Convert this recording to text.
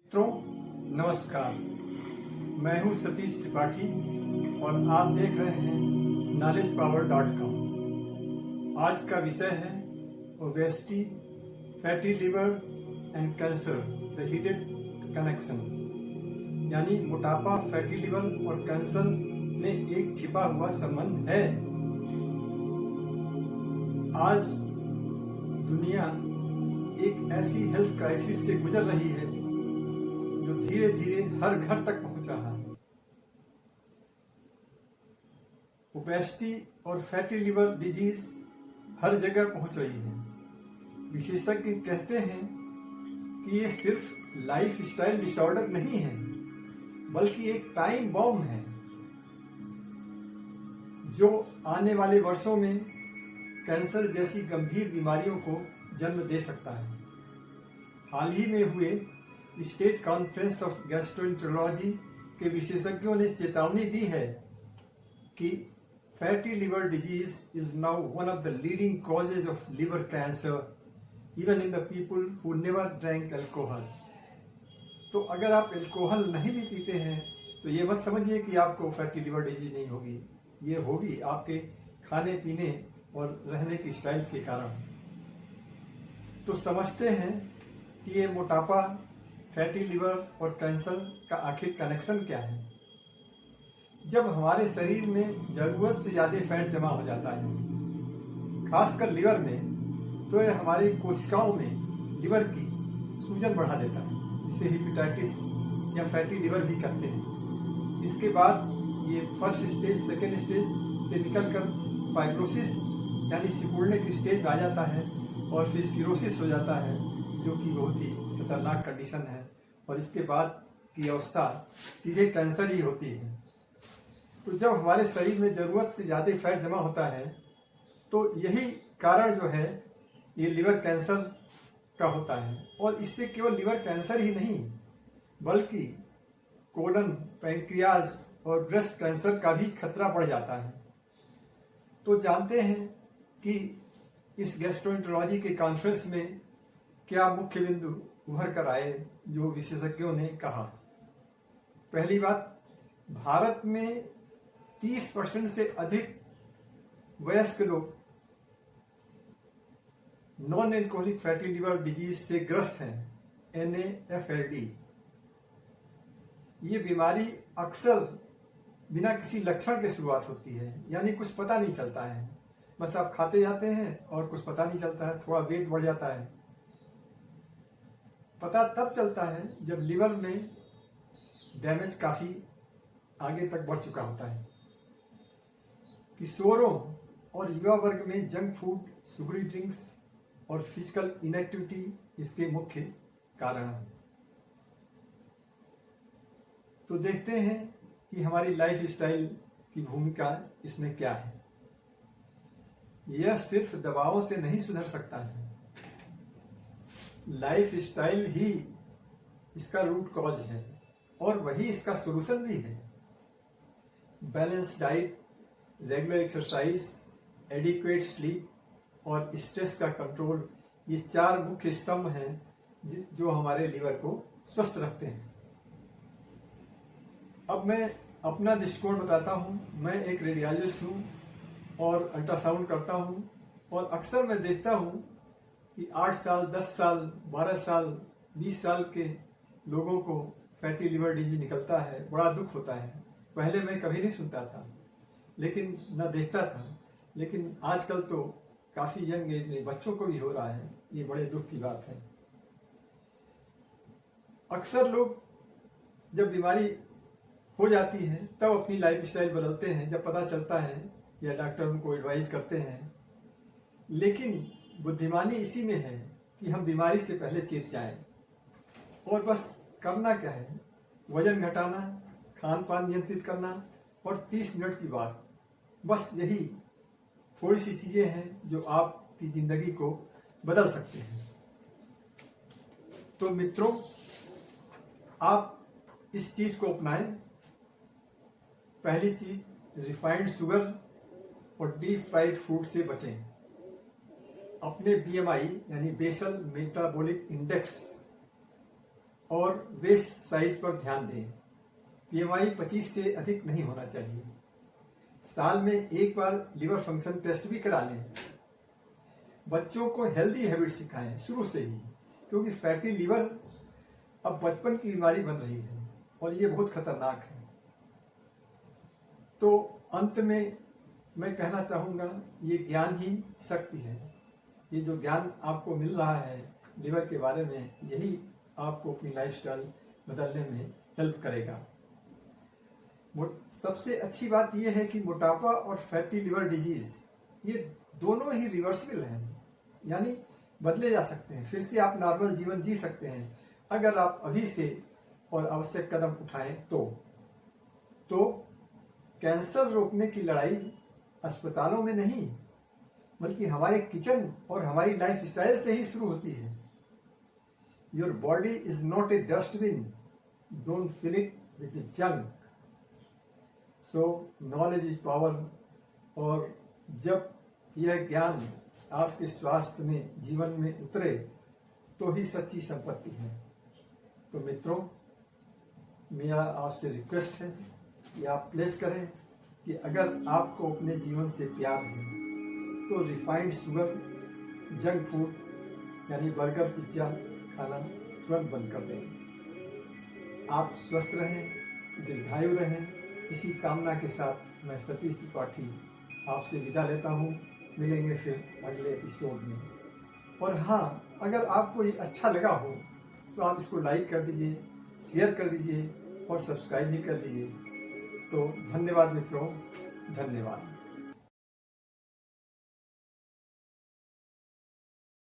मित्रों नमस्कार। मैं हूं सतीश त्रिपाठी और आप देख रहे हैं knowledgepower.com। आज का विषय है obesity, fatty liver and cancer, the hidden connection. यानी मोटापा, फैटी लिवर और कैंसर में एक छिपा हुआ संबंध है। आज दुनिया एक ऐसी हेल्थ क्राइसिस से गुजर रही है जो धीरे धीरे हर घर तक पहुंच रहा है। ओबेसिटी और फैटी लिवर डिजीज हर जगह पहुंच रही है। विशेषज्ञ कहते हैं कि ये सिर्फ लाइफ स्टाइल डिसऑर्डर नहीं है, बल्कि एक टाइम बॉम्ब है जो आने वाले वर्षों में कैंसर जैसी गंभीर बीमारियों को जन्म दे सकता है। हाल ही में हुए स्टेट कॉन्फ्रेंस ऑफ गैस्ट्रोएंटेरोलॉजी के विशेषज्ञों ने चेतावनी दी है कि fatty liver disease is now one of the leading causes of liver cancer even in the people who never drank alcohol. तो अगर आप अल्कोहल नहीं भी पीते हैं तो ये मत समझिए कि आपको फैटी लिवर डिजीज नहीं होगी। ये होगी आपके खाने पीने और रहने की स्टाइल के कारण। तो समझते हैं कि ये मोटापा, फैटी लिवर और कैंसर का आखिर कनेक्शन क्या है। जब हमारे शरीर में ज़रूरत से ज़्यादा फैट जमा हो जाता है, खासकर लिवर में, तो यह हमारी कोशिकाओं में लिवर की सूजन बढ़ा देता है। इसे हेपेटाइटिस या फैटी लिवर भी कहते हैं। इसके बाद ये फर्स्ट स्टेज, सेकेंड स्टेज से निकलकर फाइब्रोसिस यानी सिकुड़ने की स्टेज आ जाता है और फिर सिरोसिस हो जाता है, जो कि बहुत ही खतरनाक कंडीशन है। और इसके बाद की अवस्था सीधे कैंसर ही होती है। तो जब हमारे शरीर में ज़रूरत से ज़्यादा फैट जमा होता है तो यही कारण जो है ये लिवर कैंसर का होता है। और इससे केवल लिवर कैंसर ही नहीं, बल्कि कोलन, पैंक्रियाज और ब्रेस्ट कैंसर का भी खतरा बढ़ जाता है। तो जानते हैं कि इस गैस्ट्रोएंटेरोलॉजी के कॉन्फ्रेंस में क्या मुख्य बिंदु उभर कर आए जो विशेषज्ञों ने कहा। पहली बात, भारत में 30% से अधिक वयस्क लोग non alcoholic fatty liver disease से ग्रस्त हैं, NAFLD। ये बीमारी अक्सर बिना किसी लक्षण के शुरुआत होती है, यानी कुछ पता नहीं चलता है। बस आप खाते जाते हैं और कुछ पता नहीं चलता है, थोड़ा वेट बढ़ जाता है। पता तब चलता है जब लिवर में डैमेज काफ़ी आगे तक बढ़ चुका होता है। किशोरों और युवा वर्ग में जंक फूड, शुगरी ड्रिंक्स और फिजिकल इनएक्टिविटी इसके मुख्य कारण हैं। तो देखते हैं कि हमारी लाइफ स्टाइल की भूमिका इसमें क्या है। यह सिर्फ दवाओं से नहीं सुधर सकता है, लाइफ स्टाइल ही इसका रूट कॉज है और वही इसका सॉल्यूशन भी है। Balance diet, regular exercise, adequate sleep और स्ट्रेस का कंट्रोल, ये 4 मुख्य स्तंभ हैं जो हमारे लिवर को स्वस्थ रखते हैं। अब मैं अपना दृष्टिकोण बताता हूँ। मैं एक रेडियोलॉजिस्ट हूँ और अल्ट्रासाउंड करता हूँ, और अक्सर मैं देखता हूँ कि 8 साल, 10 साल, 12 साल, 20 साल के लोगों को फैटी लिवर डिजीज निकलता है। बड़ा दुख होता है। पहले मैं कभी नहीं सुनता था, लेकिन न देखता था, लेकिन आजकल तो काफ़ी यंग एज में बच्चों को भी हो रहा है। ये बड़े दुख की बात है। अक्सर लोग जब बीमारी हो जाती है तब अपनी लाइफ स्टाइल बदलते हैं, जब पता चलता है या डॉक्टर उनको एडवाइस करते हैं। लेकिन बुद्धिमानी इसी में है कि हम बीमारी से पहले चेत जाएं। और बस करना क्या है, वजन घटाना, खान पान नियंत्रित करना और 30 मिनट की बात। बस यही थोड़ी सी चीज़ें हैं जो आपकी ज़िंदगी को बदल सकते हैं। तो मित्रों, आप इस चीज़ को अपनाएं। पहली चीज़, रिफाइंड शुगर और डीप फ्राइड फूड से बचें। अपने BMI यानी बेसल मेटाबॉलिक इंडेक्स और वेस्ट साइज पर ध्यान दें। पीएमआई 25 से अधिक नहीं होना चाहिए। साल में एक बार लिवर फंक्शन टेस्ट भी करा लें। बच्चों को हेल्दी हैबिट सिखाएं शुरू से ही, क्योंकि फैटी लिवर अब बचपन की बीमारी बन रही है और ये बहुत खतरनाक है। तो अंत में मैं कहना चाहूँगा, ये ज्ञान ही शक्ति है। ये जो ज्ञान आपको मिल रहा है लिवर के बारे में, यही आपको अपनी लाइफस्टाइल बदलने में हेल्प करेगा। सबसे अच्छी बात यह है कि मोटापा और फैटी लिवर डिजीज ये दोनों ही रिवर्सिबल हैं, यानी बदले जा सकते हैं। फिर से आप नॉर्मल जीवन जी सकते हैं अगर आप अभी से और आवश्यक कदम उठाएं तो कैंसर रोकने की लड़ाई अस्पतालों में नहीं, बल्कि हमारे किचन और हमारी लाइफस्टाइल से ही शुरू होती है। Your body is not a dustbin, don't fill it with junk. So knowledge is power. और जब यह ज्ञान आपके स्वास्थ्य में, जीवन में उतरे, तो ही सच्ची संपत्ति है। तो मित्रों, मेरा आपसे रिक्वेस्ट है कि आप प्लेस करें कि अगर आपको अपने जीवन से प्यार है तो रिफाइंड शुगर, जंक फूड यानी बर्गर, पिज्ज़ा खाना तुरंत बंद कर दें। आप स्वस्थ रहें, दीर्घायु रहें। इसी कामना के साथ मैं सतीश त्रिपाठी आपसे विदा लेता हूँ। मिलेंगे फिर अगले एपिसोड में। और हाँ, अगर आपको ये अच्छा लगा हो तो आप इसको लाइक कर दीजिए, शेयर कर दीजिए और सब्सक्राइब भी कर दीजिए। तो धन्यवाद मित्रों, धन्यवाद।